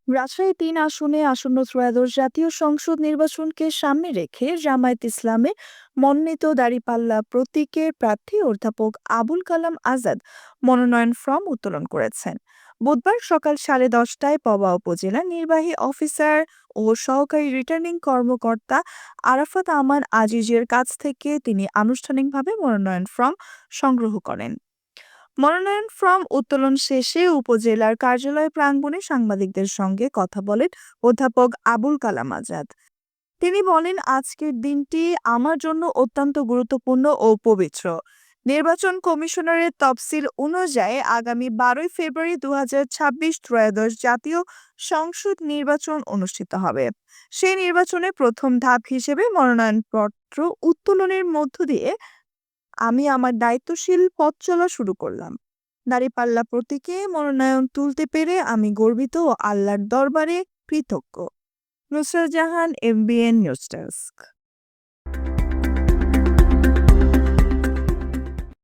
রাজশাহী আসনে আসন্ন ত্রয়োদশ জাতীয় সংসদ নির্বাচনকে সামনে রেখে জামায়াত ইসলামে মনোনীত দাঁড়িপাল্লা প্রতীকের প্রার্থী অধ্যাপক আবুল কালাম আজাদ মনোনয়ন ফরম উত্তোলন করেছেন। বুধবার সকাল 10:30টায় পবা উপজেলা নির্বাহী অফিসার ও সহকারী রিটার্নিং কর্মকর্তা আরাফাত আমান আজিজের কাছ থেকে তিনি আনুষ্ঠানিকভাবে মনোনয়ন ফরম সংগ্রহ করেন। মনোনয়ন ফরম উত্তোলন শেষে উপজেলার কার্যালয় প্রাঙ্গণে সাংবাদিকদের সঙ্গে কথা বলেন অধ্যাপক আবুল কালাম আজাদ। তিনি বলেন, আজকের দিনটি আমার জন্য অত্যন্ত গুরুত্বপূর্ণ ও পবিত্র। নির্বাচন কমিশনারের তফসিল অনুযায়ী আগামী 12ই ফেব্রুয়ারি 2026 ত্রয়োদশ জাতীয় সংসদ নির্বাচন অনুষ্ঠিত হবে। সেই নির্বাচনে প্রথম ধাপ হিসেবে মনোনয়নপত্র উত্তোলনের মধ্য দিয়ে আমি আমার দায়িত্বশীল পথ চলা শুরু করলাম। দাঁড়িপাল্লা প্রতীকে মনোনয়ন তুলতে পেরে আমি গর্বিত ও আল্লাহর দরবারে কৃতজ্ঞ। Nusrat Jahan, MBN news desk.